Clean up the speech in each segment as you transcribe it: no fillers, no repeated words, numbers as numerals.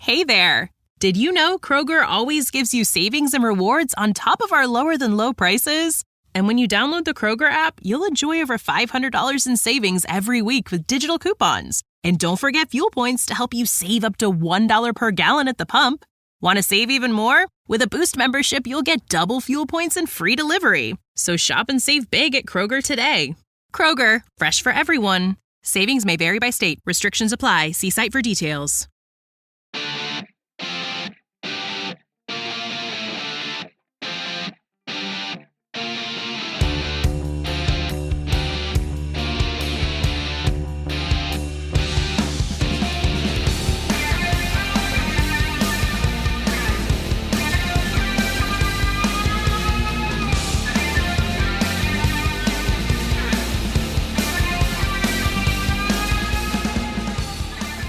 Hey there! Did you know Kroger always gives you savings and rewards on top of our lower-than-low prices? And when you download the Kroger app, you'll enjoy over $500 in savings every week with digital coupons. And don't forget fuel points to help you save up to $1 per gallon at the pump. Want to save even more? With a Boost membership, you'll get double fuel points and free delivery. So shop and save big at Kroger today. Kroger, fresh for everyone. Savings may vary by state. Restrictions apply. See site for details.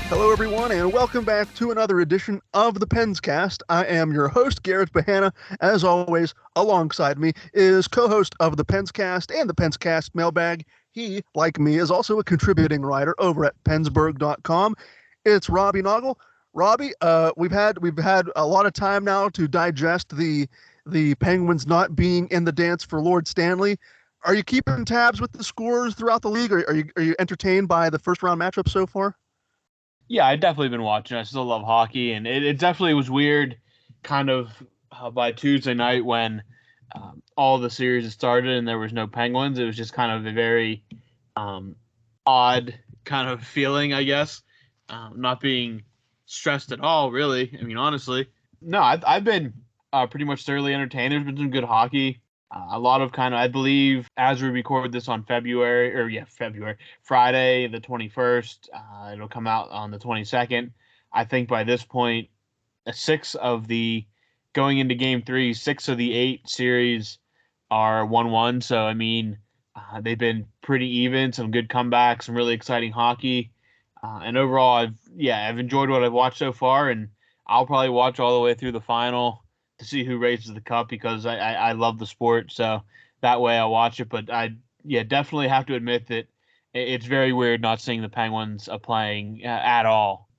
Hello, everyone, and welcome back to another edition of the Penscast. I am your host, Garrett Bahana. As always, alongside me is co-host of the Penscast and the Penscast Mailbag. He, like me, is also a contributing writer over at Pensburg.com. It's Robbie Noggle. Robbie, we've had a lot of time now to digest the Penguins not being in the dance for Lord Stanley. Are you keeping tabs with the scores throughout the league? Are you entertained by the first round matchup so far? Yeah, I've definitely been watching. I still love hockey, and it definitely was weird kind of by Tuesday night when all the series had started and there was no Penguins. It was just kind of a very odd kind of feeling, I guess, not being stressed at all, really. I mean, honestly. No, I've been pretty much thoroughly entertained. There's been some good hockey. A lot of I believe, as we record this on Friday, the 21st, it'll come out on the 22nd. I think by this point, going into game 3, 6 of the 8 series are 1-1. So, I mean, they've been pretty even, some good comebacks, some really exciting hockey. And overall, I've enjoyed what I've watched so far, and I'll probably watch all the way through the final to see who raises the cup because I love the sport. So that way I'll watch it. But I definitely have to admit that it's very weird not seeing the Penguins playing at all.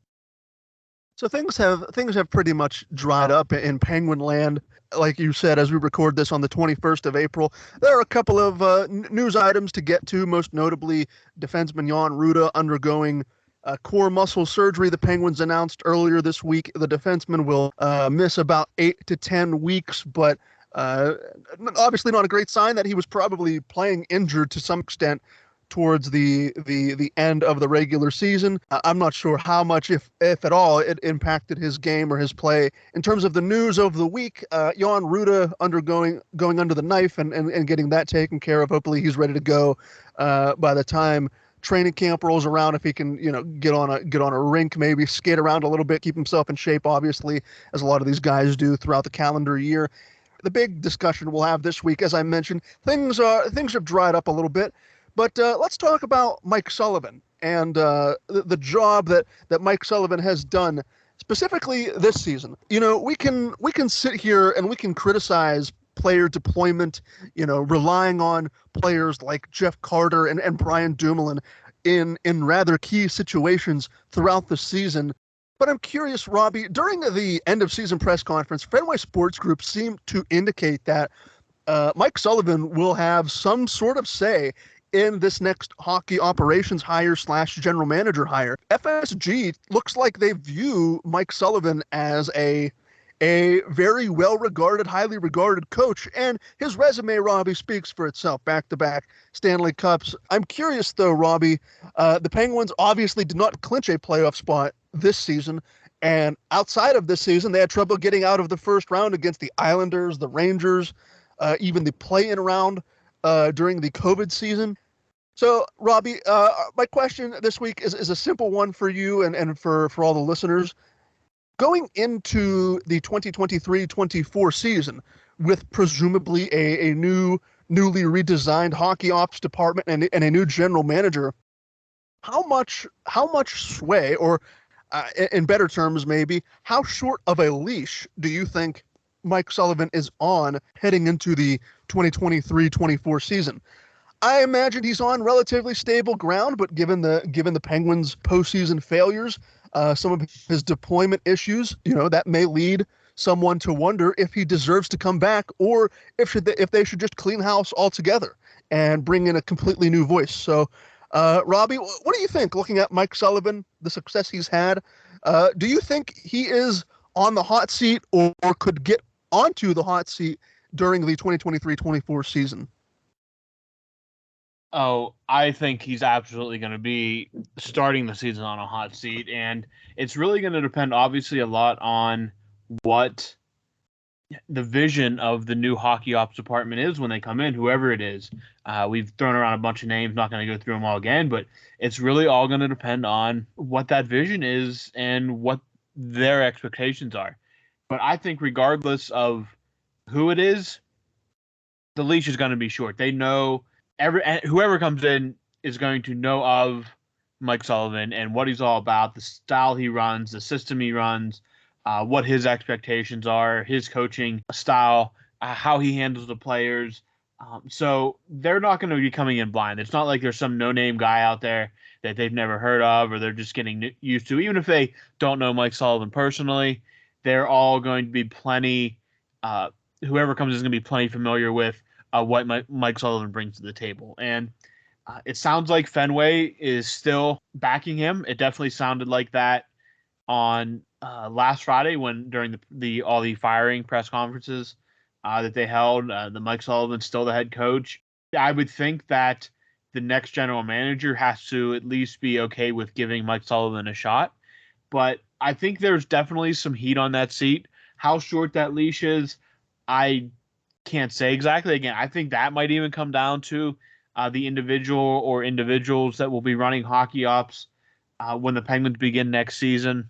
So things have pretty much dried up in Penguin land. Like you said, as we record this on the 21st of April, there are a couple of news items to get to, most notably defenseman Jan Rutta undergoing core muscle surgery. The Penguins announced earlier this week the defenseman will miss about 8 to 10 weeks, but obviously not a great sign that he was probably playing injured to some extent towards the end of the regular season. I'm not sure how much, if at all, it impacted his game or his play. In terms of the news of the week, Jan Rutta going under the knife and getting that taken care of. Hopefully he's ready to go by the time training camp rolls around, if he can, get on a rink, maybe skate around a little bit, keep himself in shape, obviously, as a lot of these guys do throughout the calendar year. The big discussion we'll have this week, as I mentioned, things have dried up a little bit, but let's talk about Mike Sullivan and the job that Mike Sullivan has done specifically this season. We can sit here and we can criticize player deployment, relying on players like Jeff Carter and Brian Dumoulin in rather key situations throughout the season. But I'm curious, Robbie, during the end of season press conference, Fenway Sports Group seemed to indicate that Mike Sullivan will have some sort of say in this next hockey operations hire / general manager hire. FSG looks like they view Mike Sullivan as a very well-regarded, highly regarded coach, and his resume, Robbie, speaks for itself. Back-to-back Stanley Cups. I'm curious, though, Robbie, the Penguins obviously did not clinch a playoff spot this season, and outside of this season, they had trouble getting out of the first round against the Islanders, the Rangers, even the play-in round during the COVID season. So, Robbie, my question this week is a simple one for you and for all the listeners. Going into the 2023-24 season with presumably a newly redesigned hockey ops department and a new general manager, how much sway, or in better terms maybe, how short of a leash do you think Mike Sullivan is on heading into the 2023-24 season? I imagine he's on relatively stable ground, but given the Penguins' postseason failures, some of his deployment issues, that may lead someone to wonder if he deserves to come back or if they should just clean house altogether and bring in a completely new voice. So, Robbie, what do you think, looking at Mike Sullivan, the success he's had? Do you think he is on the hot seat or could get onto the hot seat during the 2023-24 season? Oh, I think he's absolutely going to be starting the season on a hot seat, and it's really going to depend, obviously, a lot on what the vision of the new hockey ops department is when they come in, whoever it is. We've thrown around a bunch of names, not going to go through them all again, but it's really all going to depend on what that vision is and what their expectations are. But I think regardless of who it is, the leash is going to be short. They know whoever comes in is going to know of Mike Sullivan and what he's all about, the style he runs, the system he runs, what his expectations are, his coaching style, how he handles the players. So they're not going to be coming in blind. It's not like there's some no-name guy out there that they've never heard of or they're just getting used to. Even if they don't know Mike Sullivan personally, they're all going to be plenty whoever comes is going to be plenty familiar with what Mike Sullivan brings to the table. And it sounds like Fenway is still backing him. It definitely sounded like that on last Friday when during all the firing press conferences that they held, the Mike Sullivan's still the head coach. I would think that the next general manager has to at least be okay with giving Mike Sullivan a shot. But I think there's definitely some heat on that seat. How short that leash is, I can't say exactly. Again, I think that might even come down to the individual or individuals that will be running hockey ops when the Penguins begin next season.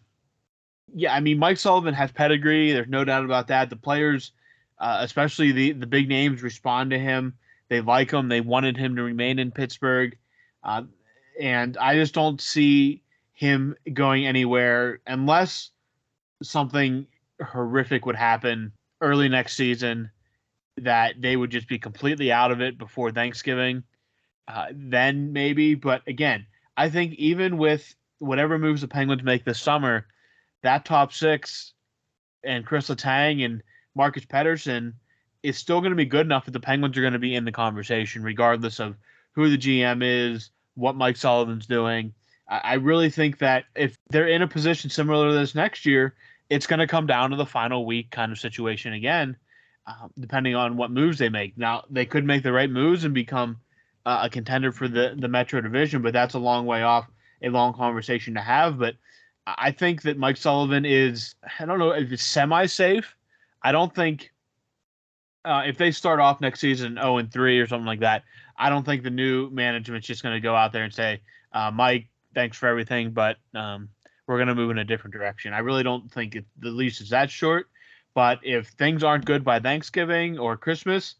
Yeah, I mean, Mike Sullivan has pedigree. There's no doubt about that. The players, especially the big names, respond to him. They like him. They wanted him to remain in Pittsburgh. And I just don't see him going anywhere unless something horrific would happen early next season that they would just be completely out of it before Thanksgiving. Then maybe. But again, I think even with whatever moves the Penguins make this summer, that top six and Chris Letang and Marcus Pettersson is still going to be good enough that the Penguins are going to be in the conversation, regardless of who the GM is, what Mike Sullivan's doing. I really think that if they're in a position similar to this next year, it's going to come down to the final week kind of situation again, depending on what moves they make. Now, they could make the right moves and become a contender for the Metro Division, but that's a long way off, a long conversation to have. But I think that Mike Sullivan is, I don't know if it's semi-safe. I don't think if they start off next season 0-3 or something like that, I don't think the new management's just going to go out there and say, Mike, thanks for everything, but we're going to move in a different direction. I really don't think the leash is that short. But if things aren't good by Thanksgiving or Christmas,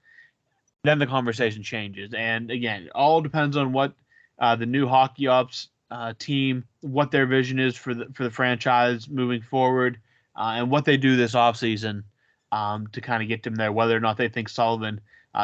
then the conversation changes. And again, it all depends on what the new hockey ops team, what their vision is for the franchise moving forward, and what they do this offseason to kind of get them there, whether or not they think Sullivan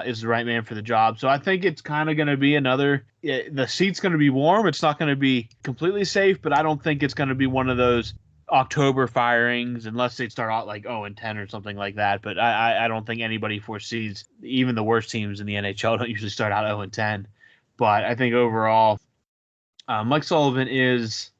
is the right man for the job. So I think it's kind of going to be the seat's going to be warm. It's not going to be completely safe, but I don't think it's going to be one of those October firings unless they start out like 0-10 or something like that. But I don't think anybody foresees, even the worst teams in the NHL don't usually start out 0-10. But I think overall, Mike Sullivan is,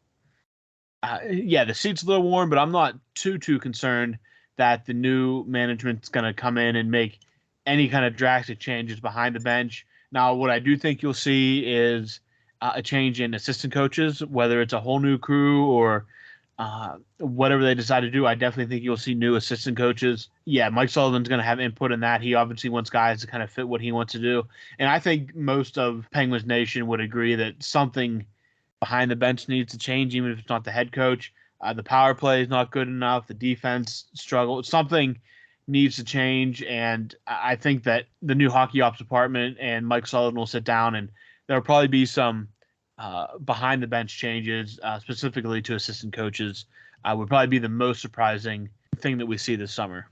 the seat's a little warm, but I'm not too concerned that the new management's going to come in and make any kind of drastic changes behind the bench. Now, what I do think you'll see is a change in assistant coaches, whether it's a whole new crew or whatever they decide to do. I definitely think you'll see new assistant coaches. Yeah, Mike Sullivan's going to have input in that. He obviously wants guys to kind of fit what he wants to do. And I think most of Penguins Nation would agree that something behind the bench needs to change, even if it's not the head coach. The power play is not good enough. The defense struggle. Something needs to change. And I think that the new hockey ops department and Mike Sullivan will sit down, and there'll probably be some behind the bench changes, specifically to assistant coaches, would probably be the most surprising thing that we see this summer.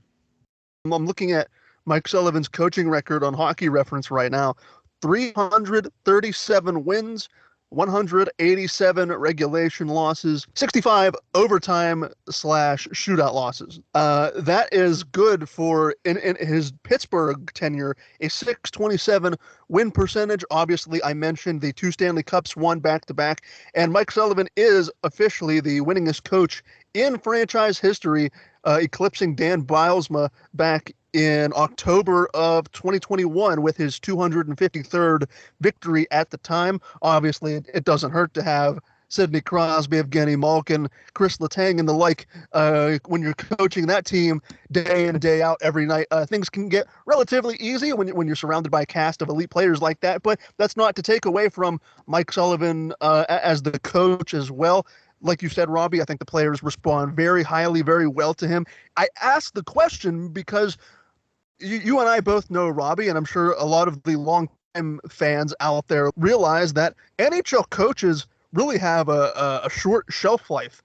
I'm looking at Mike Sullivan's coaching record on Hockey Reference right now. 337 wins, 187 regulation losses, 65 overtime/shootout losses. That is good for, in his Pittsburgh tenure, a 627 win percentage. Obviously, I mentioned the 2 Stanley Cups won back-to-back, and Mike Sullivan is officially the winningest coach in franchise history, eclipsing Dan Bylsma back in October of 2021 with his 253rd victory at the time. Obviously, it doesn't hurt to have Sidney Crosby, Evgeny Malkin, Chris Letang, and the like. When you're coaching that team day in and day out every night, things can get relatively easy when you're surrounded by a cast of elite players like that. But that's not to take away from Mike Sullivan as the coach as well. Like you said, Robbie, I think the players respond very highly, very well to him. I asked the question because you and I both know Robbie, and I'm sure a lot of the longtime fans out there realize that NHL coaches really have a short shelf life.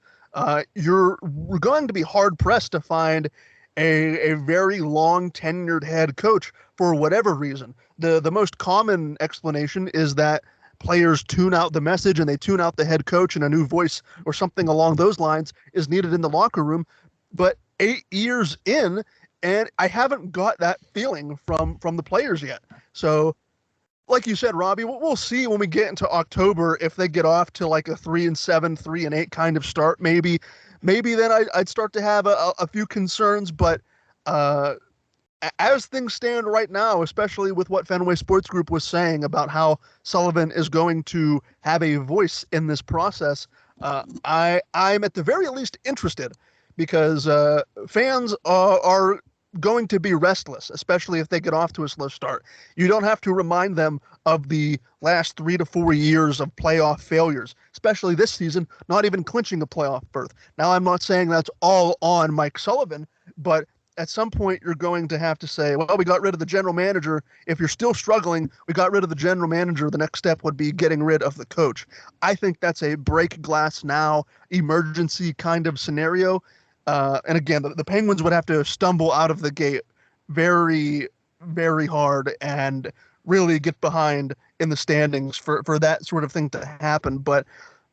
You're going to be hard-pressed to find a very long tenured head coach for whatever reason. The most common explanation is that players tune out the message and they tune out the head coach, and a new voice or something along those lines is needed in the locker room. But 8 years in, and I haven't got that feeling from the players yet. So, like you said, Robbie, we'll see when we get into October if they get off to like a 3-7, 3-8 kind of start. Maybe then I'd start to have a few concerns. But as things stand right now, especially with what Fenway Sports Group was saying about how Sullivan is going to have a voice in this process, I'm at the very least interested, because fans are going to be restless, especially if they get off to a slow start. You don't have to remind them of the last 3 to 4 years of playoff failures, especially this season, not even clinching a playoff berth. Now, I'm not saying that's all on Mike Sullivan, but at some point you're going to have to say, well, we got rid of the general manager. If you're still struggling, we got rid of the general manager. The next step would be getting rid of the coach. I think that's a break glass now emergency kind of scenario. And again, the Penguins would have to stumble out of the gate very, very hard and really get behind in the standings for that sort of thing to happen. But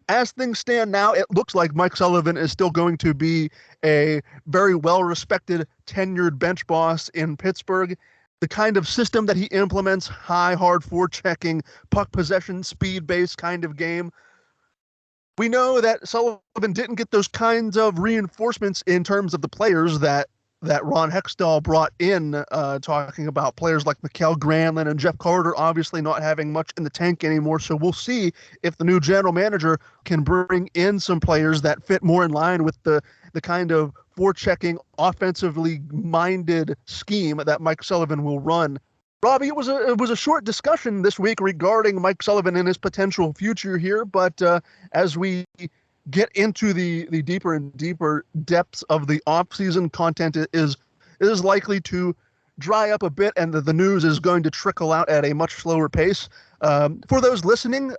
as things stand now, it looks like Mike Sullivan is still going to be a very well-respected, tenured bench boss in Pittsburgh. The kind of system that he implements, high, hard forechecking, puck possession, speed-based kind of game. We know that Sullivan didn't get those kinds of reinforcements in terms of the players that Ron Hextall brought in, talking about players like Mikael Granlund and Jeff Carter obviously not having much in the tank anymore. So we'll see if the new general manager can bring in some players that fit more in line with the kind of forechecking, offensively minded scheme that Mike Sullivan will run. Robbie, it was a short discussion this week regarding Mike Sullivan and his potential future here, but as we get into the deeper and deeper depths of the off-season, content is likely to dry up a bit, and the news is going to trickle out at a much slower pace. For those listening,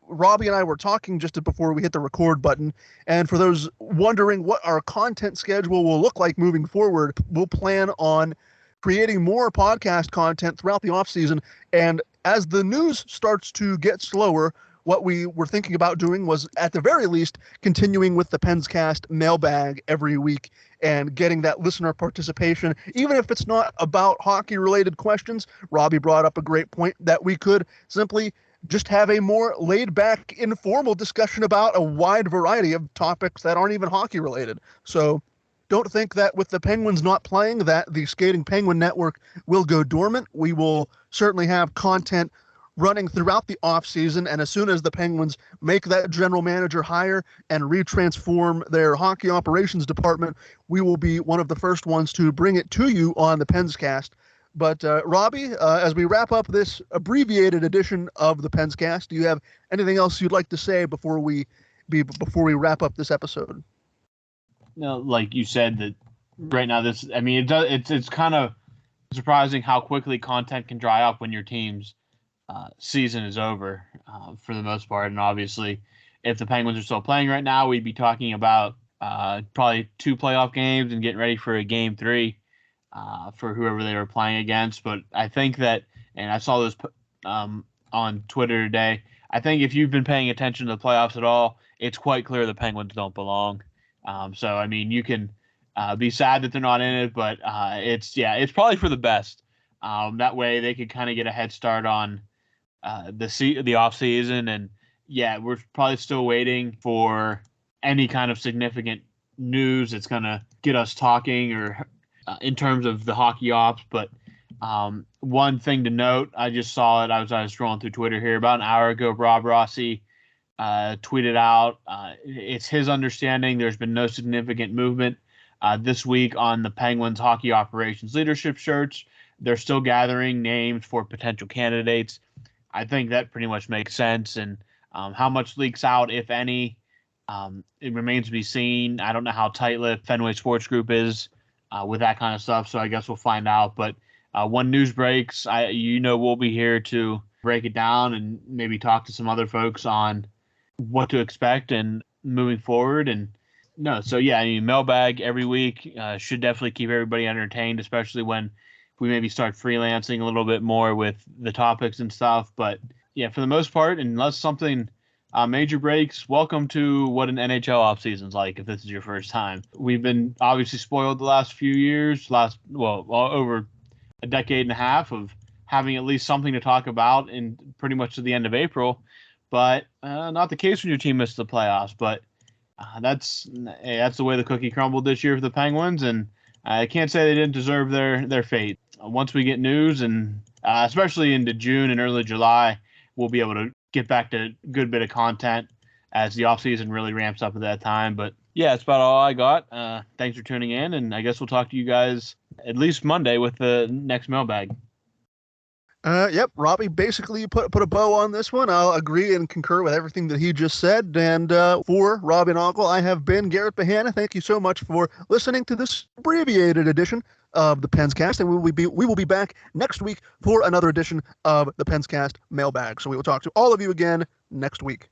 Robbie and I were talking just before we hit the record button, and for those wondering what our content schedule will look like moving forward, we'll plan on creating more podcast content throughout the offseason. And as the news starts to get slower, what we were thinking about doing was, at the very least, continuing with the Penscast mailbag every week and getting that listener participation, even if it's not about hockey-related questions. Robbie brought up a great point that we could simply just have a more laid-back, informal discussion about a wide variety of topics that aren't even hockey-related. So don't think that with the Penguins not playing that the Skating Penguin Network will go dormant. We will certainly have content running throughout the offseason, and as soon as the Penguins make that general manager hire and retransform their hockey operations department, we will be one of the first ones to bring it to you on the Penscast. But Robbie, as we wrap up this abbreviated edition of the Penscast, do you have anything else you'd like to say before we wrap up this episode? No, like you said, that right now it's kind of surprising how quickly content can dry up when your team's season is over, for the most part. And obviously, if the Penguins are still playing right now, we'd be talking about probably 2 playoff games and getting ready for a game 3 for whoever they were playing against. But I think that, and I saw this on Twitter today, I think if you've been paying attention to the playoffs at all, it's quite clear the Penguins don't belong. So I mean, you can be sad that they're not in it, but it's probably for the best. That way they could kind of get a head start on the off season, and we're probably still waiting for any kind of significant news that's gonna get us talking or in terms of the hockey ops. But one thing to note, I just saw it. I was scrolling through Twitter here about an hour ago. Rob Rossi tweeted out, it's his understanding there's been no significant movement this week on the Penguins hockey operations leadership search. They're still gathering names for potential candidates. I think that pretty much makes sense. And how much leaks out, if any, it remains to be seen. I don't know how tight-lipped Fenway Sports Group is with that kind of stuff, so I guess we'll find out. But when news breaks, we'll be here to break it down and maybe talk to some other folks on what to expect and moving forward. And mailbag every week should definitely keep everybody entertained, especially when we maybe start freelancing a little bit more with the topics and stuff. But yeah, for the most part, unless something major breaks, welcome to what an NHL offseason's like if this is your first time. We've been obviously spoiled the last few years, over a decade and a half of having at least something to talk about in pretty much to the end of April. But not the case when your team missed the playoffs. But that's the way the cookie crumbled this year for the Penguins, and I can't say they didn't deserve their fate. Once we get news, and especially into June and early July, we'll be able to get back to a good bit of content as the offseason really ramps up at that time. But yeah, that's about all I got. Thanks for tuning in, and I guess we'll talk to you guys at least Monday with the next mailbag. Yep, Robbie basically put a bow on this one. I'll agree and concur with everything that he just said. And for Robbie and Uncle, I have been Garrett Bahana. Thank you so much for listening to this abbreviated edition of the Penscast, and we will be back next week for another edition of the Penscast Mailbag. So we will talk to all of you again next week.